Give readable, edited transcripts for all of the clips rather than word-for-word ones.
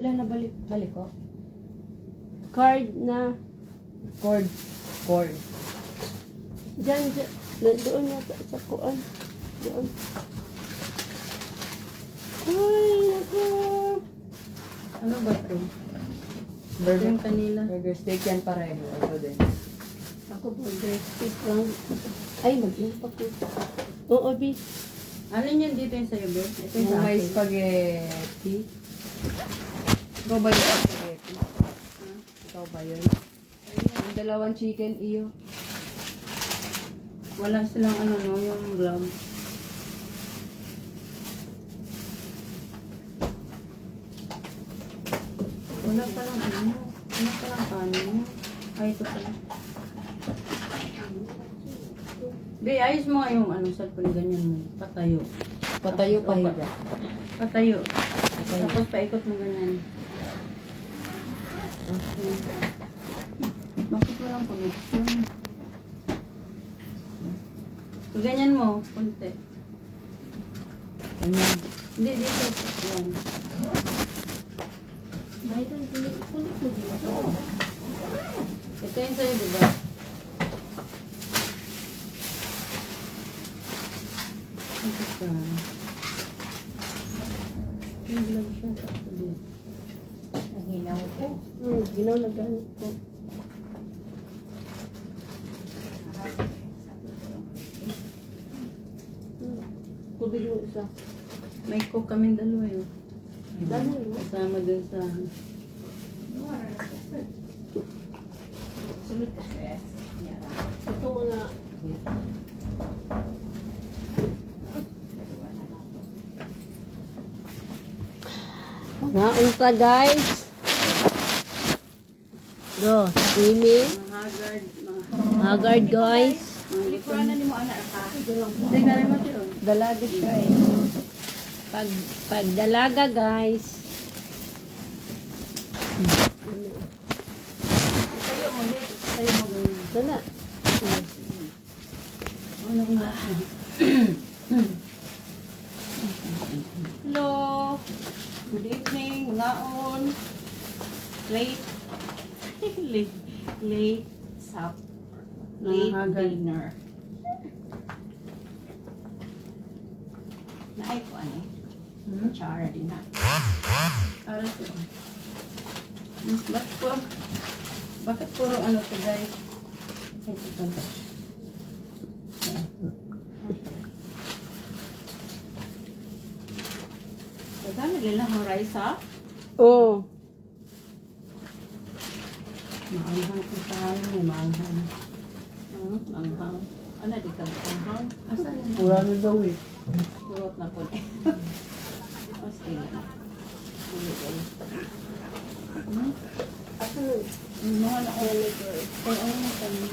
Ilan na balik ko? Card na. Cord. Diyan. Doon yata sa kuan. Doon. Ay, naku. Ano ba ito? Ito yung kanila. Burger steak yan pareho. Ito din. Ako burger steak lang. Ay, mag-impact ko. Oo, B. Alin yan dito yung sa'yo, Beth? Ito yung Yung may sa akin. spaghetti. Ikaw ba yung spaghetti? Ikaw ba yun? Yung dalawang chicken iyo. Wala silang ano no, yung glove. Wala palang ano. Wala palang kanin. Ay, ito pala. Be, ayos mo nga yung ano, cellphone ganyan mo. Patayo. Patayo pa higa. Patayo. Tapos paikot mo ganyan. Okay. Bakit walang connection? So, ganyan mo, konti. Ganyan. Hindi, dito. Yan. Ay, kulit mo dito. Ito yung sa'yo, diba? Ito ka. Yung vlog siya. Nahinaw ko. Ginaw na ganit ko. Tubig mo isa. May cook kaming dalawa yun. Dami mo. Kasama dun sa... Ito mga mga unta guys. Do, swimming. Mga haggard, mga... Haggard guys. Mga likuran na ni mo anak ka. Tingnan rin mo siya. Dalaga guys. Pag dalaga guys. Tayo mo ulit. Tayo mo ganyan. Dala. Ano ko na? Hello. Good evening. Ngaon. Late. late sup. Late dinner. Naay ko ano eh. Chara din na. Aral ko. Bakit puro ano to guys? Ay, ito. Dami nila ang rice ha? Oh. Maanghang ko sa amin eh, maanghang. Maanghang. Ano, di ka maanghang? Asan yun? Pura na daw eh. Purot na po eh. Mas tingin. Asan yun? Mga na ko. Ay, ano na kami?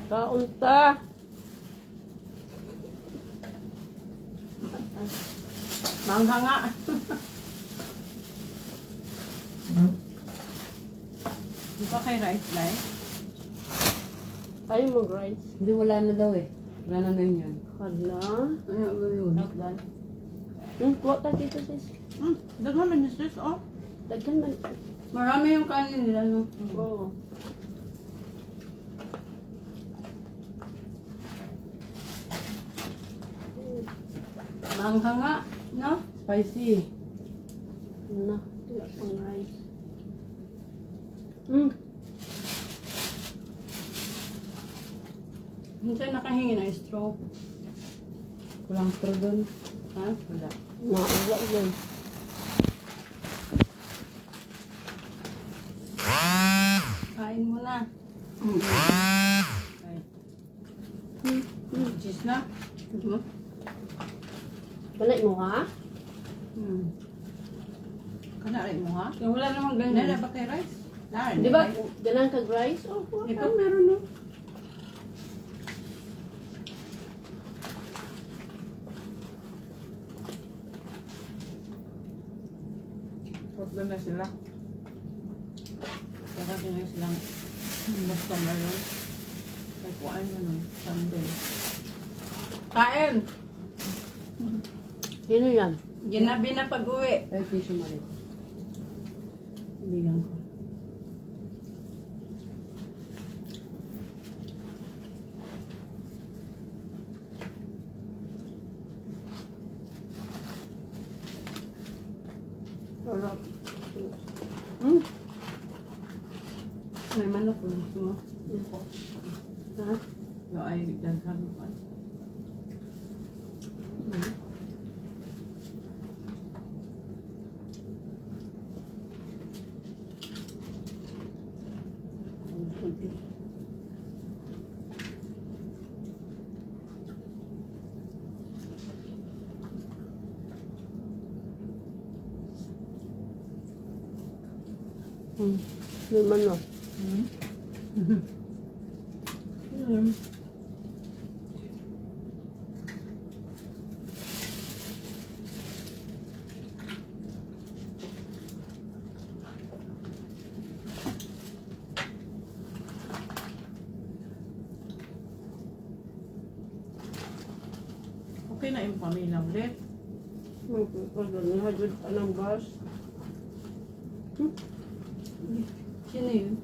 Kaunta. Maanghang nga. Di ba kay rice life? Tayo mag-rice. Hindi, wala na daw eh. Wala na yun. Hala. Ano ba yun? Not done. Kuha ka dito sis. Daghan man yung sis, oh. Daghan man. Marami yung kanin nila, no? Oo. Maanghang nga, no? Spicy. Na. Wala pang rice. Hindi nakahingi ng straw. Walang straw doon. Ha? Wala. Wala yun. Kain mo na. Cheese na. Wala mo ha? Kanari mo ha? Yung wala namang ganyan. Nala ba kay rice? Di ba? Ganang kag-rice? Oh, Ito meron no? Huwag na sila. Saka din silang customer yun. Ay, kuhaan mo nun. Sunday. Kain! Sino yan? Ginabi na pag-uwi. Ay, tissue mali. Bigyan ko. Sarap. May manok ko. No? Ha? No, ay daghan ko. May manok. Okay na yung pamilya ulit. Magpapagod pa ng bus. Sino yun?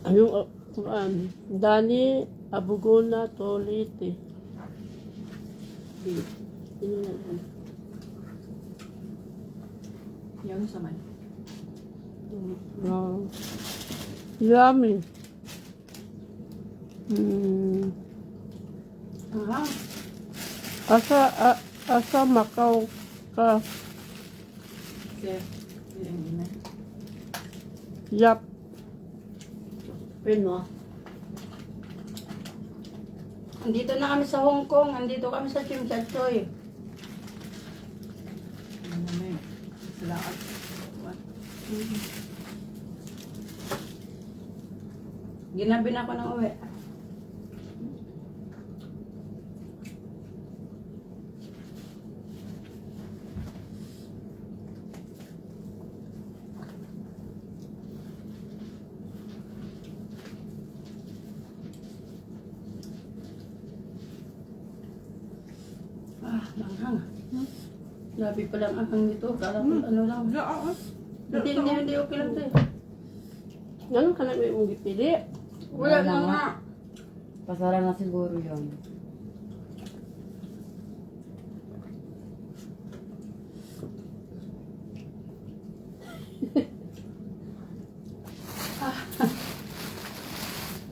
Anong, Dani Abugona Tolite. Sino yan? Yung sa man. No. Yummy. Ah, Asa Macau ka. okay. Yan na. Yap. Pino. Andito na kami sa Hong Kong. Andito kami sa Chim Chat Choy. Ano na yun? Salaat. What? Ginabi na ako ng uwi. Langhang. Grabe pa lang ang hang nito. Kala ko ano lang. Hindi okay lang tayo. Ganun ka na may mong gipili. Wala na nga. Pasara na siguro yun.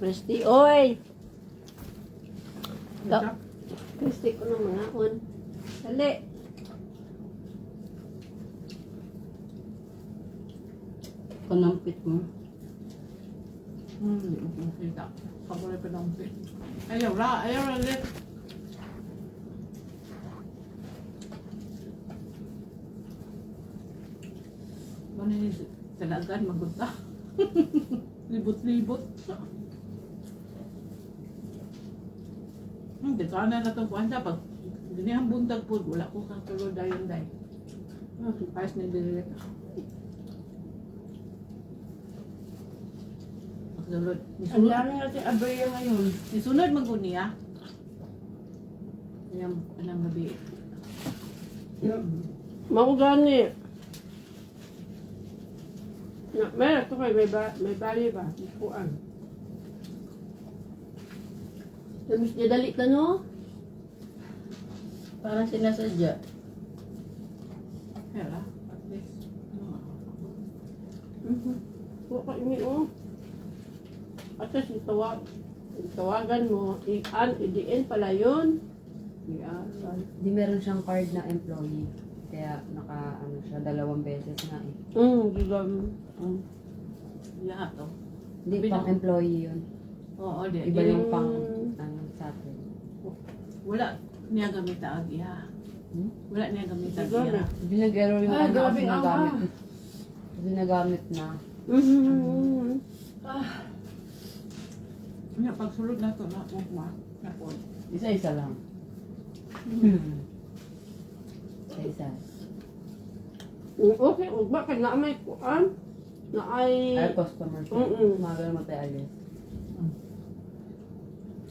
Christy, oy! Christy ko ng mga on. Dali. Panampit mo. Kita. Paborito panampit. Ayaw ra ulit. Ano yun? Talagan, magunta. Libot-libot. Hindi ka na natungkuhan pag ganihang buntag po, wala ko kang tulod dayon day. Ayos na direct. Pagsulod. Ang laro natin aberya ngayon. Isunod maguniya. Ayan, anong gabi. Maugani. Meron ito kayo, may bali ba? Kuan. Tamis niya dali ka no? Parang sinasadya. Hela, at least. Huwag ka imi o. At least tawagan mo, i-diin pala yun. Di meron siyang card na employee. Kaya ano siya, 2 beses na eh. Gigam. Lahat to. Hindi, pang employee yun. Oo, di. Iba yung pang, sa atin. Wala niya gamit ang iha. Wala niya gamit ang Siguro. iha. Hindi nag-error yung Ay, ano grabe kasi ang nagamit. anghang. Kasi nagamit na. Nga, pagsulod na to, na po. Isa-isa lang. Isa-isa. Okay, bakit na may kuan? Na ay... Ay, customer siya. Mm-mm. Magal mo tayo alis.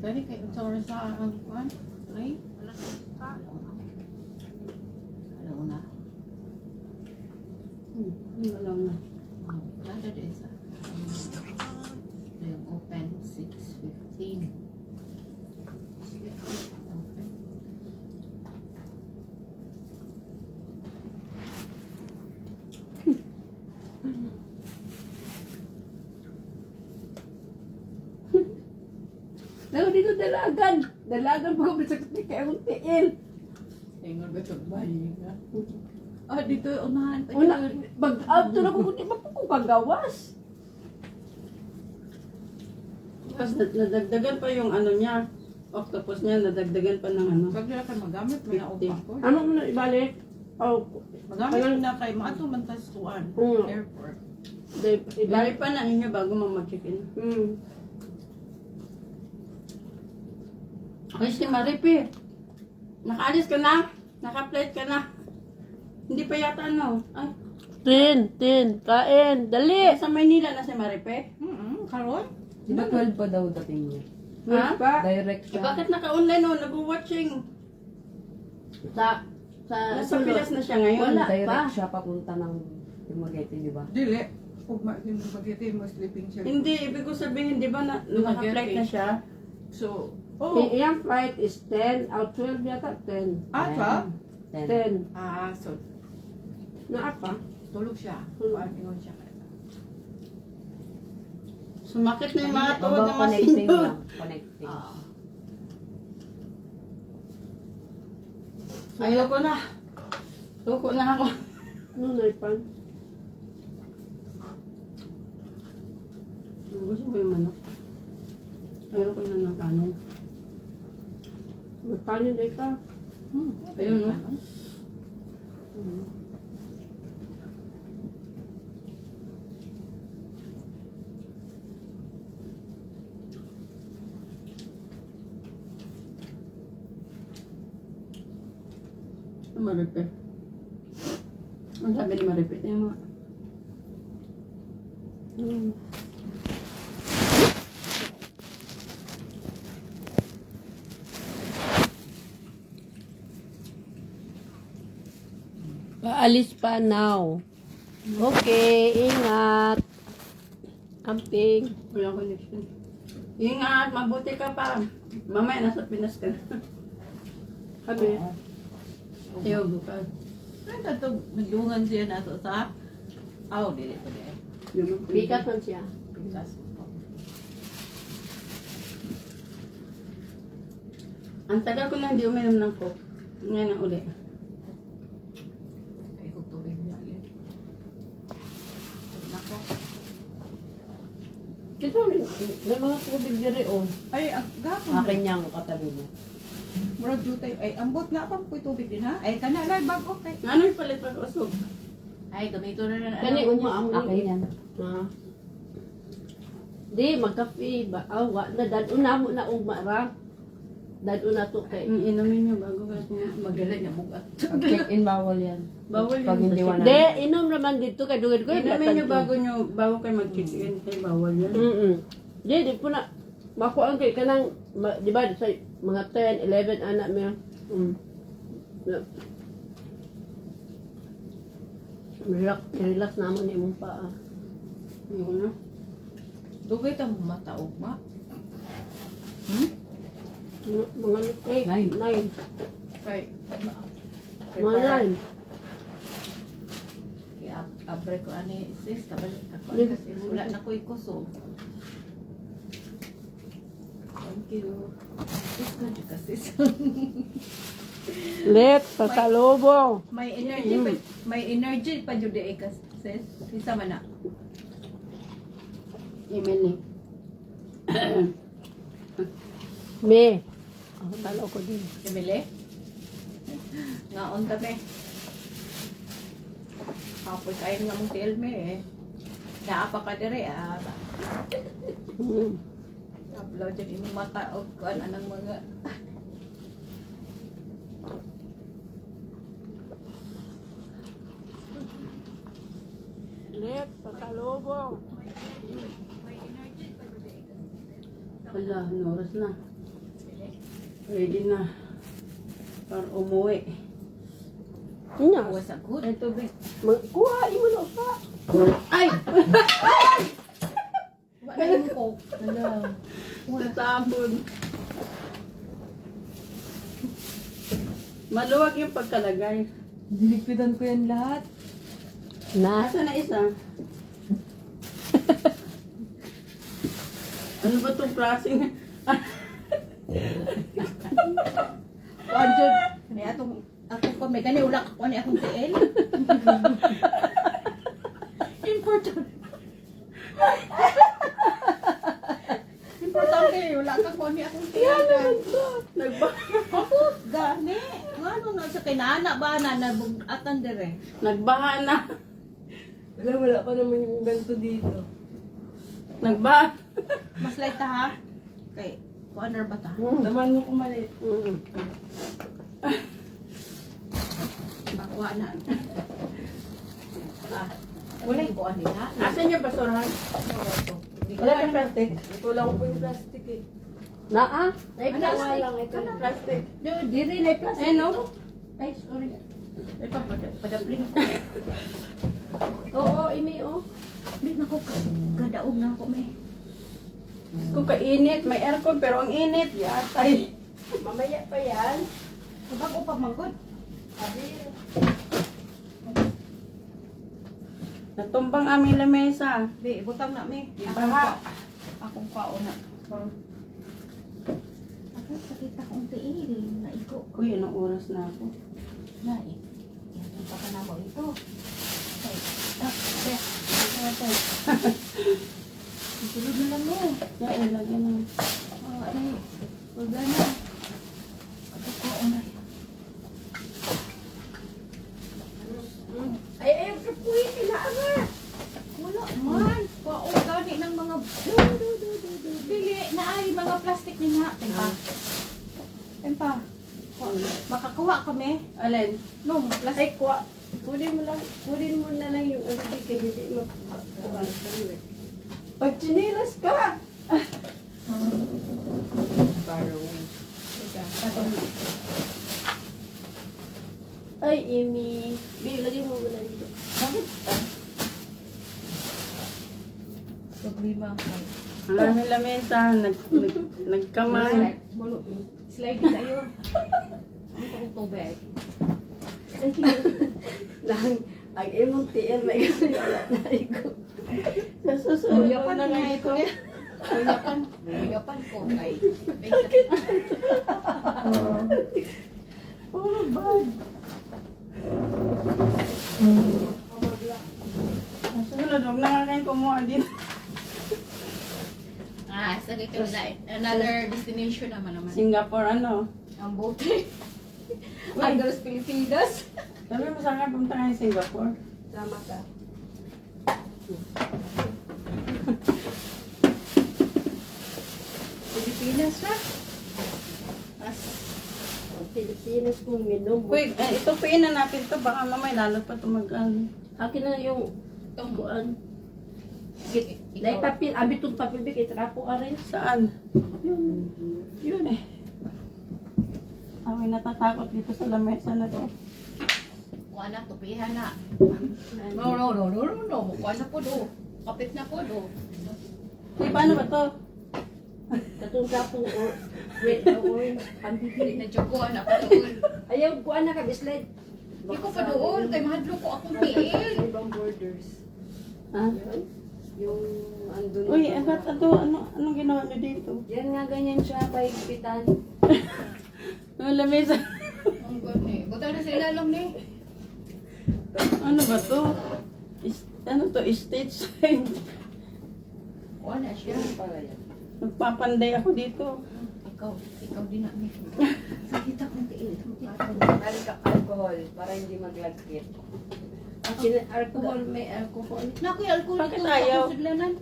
Gani kay sa oras sa ang kuan. Ay, alam na. Alam na. Nada din sa. Yung open 6:15. Open. Lalo dito dalagan. Dalagan pa kami sa kaya akong tiil. Ingon ba itong bayi nga? Ah, dito unahan pa Una, dito. pag-out na ko, di ba po kung paggawas? Tapos nadagdagan pa yung ano niya. Octopus niya, nadagdagan pa ng ano. Pag ka magamit mo na upa ko. Ano mo na ibalik? Oh, Magamit mo na kay maato man tas tuan. Mm. Airport. ibalik. Ibalik pa na inyo bago mag-check-in. Ay, si Maripi. Nakaalis ka na? Naka-flight ka na? Hindi pa yata ano? Ay, Tin, kain, dali. sa Maynila na si Maripi? Karon? Di ba 12 pa daw dating niya? Ha? Pa? Direct Eh, siya. bakit naka-online o? Nag-watching. Sa Nasa Pilas na siya ngayon. Wala Direct pa. siya papunta ng Dumaguete, di ba? Dili. Ugma din bagete mo sleeping siya. Hindi, ibig ko sabihin, di ba naka-flight na siya? So, Iyang flight is 10, out 12 yata 10. pa? 10. 10. Ah, so Naa pa. tulog siya. Tulog. Paano siya? Sumakit na yung mga tuhod Baba na connecting masinod. lang. Connecting. Ah. Ayoko na. Tuko na ako. Ano na ipan? Gusto mo yung manok? Ayoko na ng kanin. Magpanin day ka. Ayun, no? Maripe. Ang sabi ni Maripe, yung mga Paalis pa now. Okay, ingat. Camping. walang connection. Ingat, mabuti ka pa. Mamaya nasa Pinas ka na. Kami. Ayaw, bukas. Ano ito? Nagdungan siya na ito sa... Aw, dili pa dili. Bigat man siya. Bigas. Ang tagal ko na hindi uminom ng coke. Ngayon na uli. Ay, kung tubig niya yun. Nako. Ito, may mga tubig diri oh. Ay, ang gapon. Akin niyang katabi mo. Murag jutay. Ay, ambot na pa po tubig din ha. Ay, kana na bag okay. Ano yung palit pag usog? Ay, gamito na na. Kani umaamon. Akin yan. Ha? Di, magkape ba? Wa na daduna mo na umara. Daduna to kay. Inumin nyo bago ka Magaling na bugat. Pag check-in, bawal yan. Bawal Pag yun. hindi wala. De, inom naman dito kay dugay ko. Inumin nyo bago kayo mag-check-in. Kaya bawal yan. Di, di po na. Makuha kay kanang, di ba, sa mga 10, 11 anak mo. Relax naman ni mong paa. Ayoko na. Dugay ta mo mataog ma. Mga 8, 9. Kay, Mga 9. Kaya, abre ko ani sis. Kabalik ako ani sis. Wala na ko ikusog. Thank you. Sis na dyan ka sis. Let, pasalubong. May energy pa. May energy pa dyan di ka sis. Isa man na. Email ni. Me. Ako talo ko din. Emily? Ngaon ka be. Apoy kayo nga mong tell me eh. Naapa ka dire ah. Upload dyan imong mata o kuan anang mga... Let, pasalubong. Wala, ano oras na. Ready na. Para umuwi. Nya. Was a good. Ay, tubig. Kuha, imo na pa. Ay! Wala yung ko. Hala. Nasabon. Maluwag yung pagkalagay. Diligpidan ko yan lahat. Na. Asa na isa? Ano ba itong klaseng? Andiyan. Ni atong ko may gani ulak ko ni akong TL. Important. Importante wala ka ko ni akong TL. Ako gani. Ngano na sa kinana ba na nabugatan dire. Nagbaha na. Wala pa naman yung ganito dito. Nagbaha. Mas light ta ha. Kay kuaner ba ta? Naman mo kumalit. Bakwa na. Ah, wala yung kuan nila. Asan yung basurahan? Wala kang plastic. Kulang ko po yung plastic eh. Naa? Ay, Ano, plastic. plastic? Lang ito. Plastic. Diri na plastic. Eh, no? Ay, sorry. Ay, padapling ko. Oo, imi, oh. Di na ko gadaog na ako may. Kung kainit, may aircon pero ang init. Ay. Mamaya pa yan. Bago pa manggod. Natumbang aming lamesa. Di, butang na may. Baha. Akong kauna. Ako sakita kong tiil. Naiko. Uy, anong oras na ako? Naik. Yan pa ka na mo ito. Ay, Sulod na lang mo. Yeah, ilagyan na. Ay, wag na. Ako kauna. Ay, ayaw ka po yung kailangan. Wala man. Pao gani ng mga dili na ay mga plastic ni nga. Tempa. Tempa. Makakuha kami. Alin? No, plastic. Ay, kuha. Kunin mo na lang yung ano di ka hindi mo. Pag chinilas ka. Ay, Amy. Bilagay mo muna dito. Bakit? Problema ako. Ang aming lamesa, nagkamay. Slide tayo. Ang pang tubig. Ang imong TL may kasi wala na iko. Sa susunod Yapan na na lang ito. ito. Yapan ko. Ay. Oh, bad. Sa susunod, huwag na nga kayong kumuha din. Sa dito na. Another destination naman. Singapore, ano? Ang bote. Agros Pilipinas. Sabi mo sa akin, pumunta kayo Singapore. Sama ka. Pilipinas na. Pilipinas kung minum. Wait, ito piinan natin to. Baka mamay lalo pa tumagal. Akin na yung tungguan. Dahil papel, abi itong papel big, itrapo ka rin. Saan? Yun eh. Ako'y natatakot dito sa lamesa na to. Kuha na, tupihan na. No. Kuha na po do. Kapit na po do. Hey, paano ba to? Katong sapong or red na orange. Ang Hindi bibili. na dyan kuha na pa doon. Ayaw, kuha na ka, bislide. Hindi ko pa doon. Kay mahadlo ko akong tiil. Ibang borders. Ha? Yun. Yung andun. Uy, agat ato. Anong ginawa niyo dito? Yan nga ganyan siya, paigpitan. Yung lamesa. Ang gani. Butang na sa ilalim ni. Ano ba to? Ano to? Stage side. Kuha na siya. Magpapanday ako dito. Ikaw din na. Sakita kong tiil. Balik ka alcohol para hindi maglagkit. Alcohol, may alcohol. Naku, alcohol Bakit ito. ayaw? Sa sudlanan.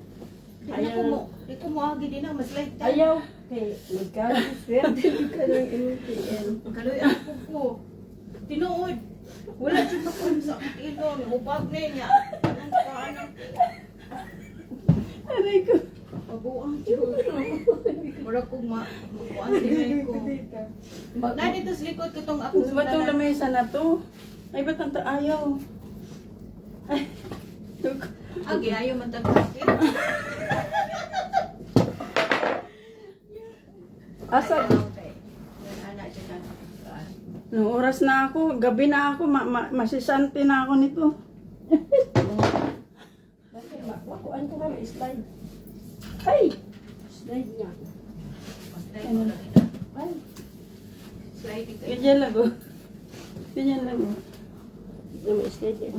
Ayaw. Di ko mo agi din na. Mas light tayo. Ayaw. Okay, magkakaswerte ka ng MTN. Kaloy ako po. Tinuod. Wala dyan ako sa ilong. Upag na niya. Anong paano? Aray ko. Pabuang dyan. Mura ko makuan din ko. Na dito sa likod ko tong akong Ba't itong sundanan. lamesa na to? Ay, ba't ang ayaw? Ay, Agi ayo man tag bakit. asa? Ana siya na. Nung oras na ako, gabi na ako, masisante na ako nito. Bakit? Makuan ko kami, slide. Ay! Slide niya. Ay, Sliding kayo. ganyan lang oh. Ganyan lang oh. May slide niya.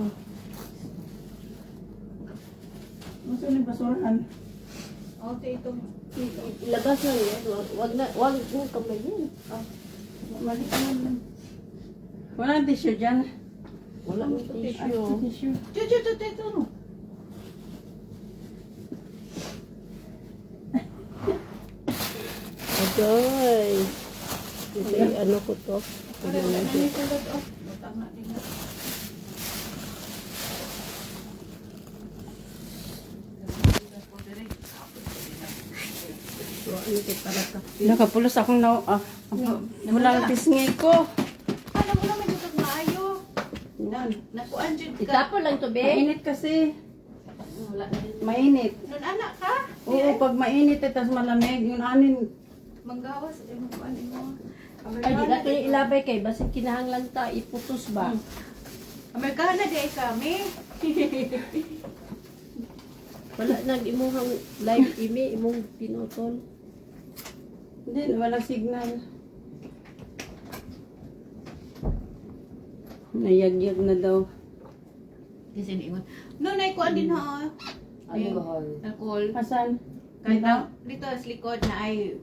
Masa yung basurahan? Okay, itong Ilabas na yan. Wag mo kamay yan. Mali ka lang. Walang tissue dyan. Wala mo Ay, tissue. tissue. Ito. Agoy. Ito ano ko to. Para wala na ni kulod oh. Tama din na. So, ano kay para ka. Nakapulos akong wala ang pisngi ko. Ano mo naman yung maayo? Yan. Nakuan jud ka. Itapon lang to, be. Mainit kasi. Wala na rin. Mainit. Nun anak ka? Oo, pag mainit at tas malamig, yung anin. Manggawas mo kuan mo. Ay, di na kayo ilabay kay. Basit kinahanglan ta, iputos ba? Amerikana di ay kami. Wala nang imuhang live imi, imong pinutol. Hindi, walang signal. Nayagyag na daw. Kasi niingon. No, nay kuan din ha. Alcohol. Alcohol. Asan? Kahit na, dito sa likod na ay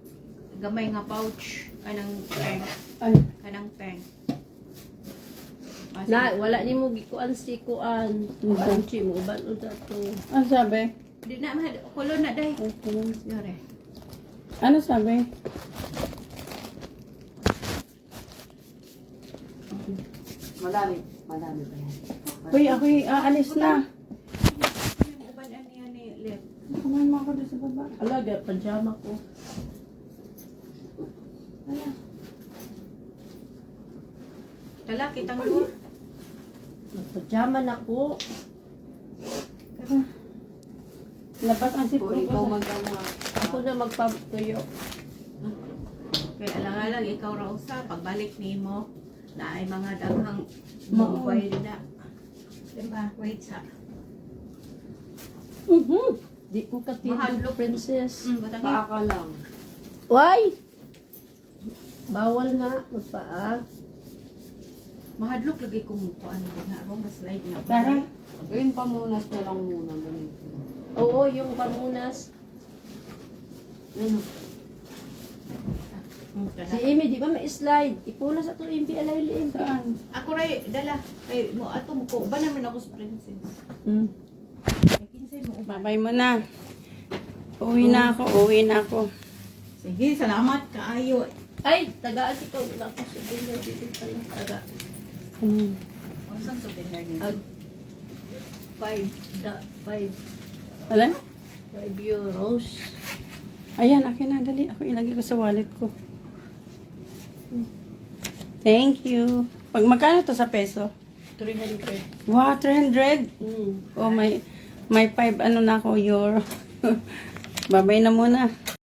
gamay nga pouch. Ay, Kanang pen. Na, wala ni mo gikuan si kuan. Banchi mo, uban o to. ano sabi? Di na mahal. Kulo na day. Okay. Yore. Ano sabi? Madami pa yan. Uy, ako'y aalis na. Yung uban niya ni Lev. Kumain mo ako doon sa baba. Alaga, pajama ko. Dala, kitang door. Pajama na ko. Labas ang Kung sipon ikaw ko. magkama. Ako na magpatuyo. Kaya alang-alang ikaw raw sa pagbalik ni mo na ay mga daghang Mao. mabay na. Diba? Wait sa. Di ko katino, Mahadlok. princess. Batang Paaka lang. Why? Bawal na, magpaa. mahadlok lagi kung kuan din na ako slide na. Tara. Gawin pa muna na lang muna. Ganito. Oo, yung pamunas. Ano? Si Amy, di ba may slide? Ipunas ato yung PLILM. Saan? Ako ray dala kay mo ato mo ko ba naman ako sa princess. Hmm. Kay kinsay mo uban. Babay mo na. Uwi na ako. Sige, salamat kaayo. Ay, tagaan si ko. Wala ko sa dinner dito pala. Taga. Hmm. Unsan sa dinner niyo? 5 Wala? euros. Ayan, akin na. Dali. Ako ilagay ko sa wallet ko. Thank you. Pag magkano to sa peso? 300. Wow, 300. Mm. Oh, may 5 ano na ako, euro. Babay na muna.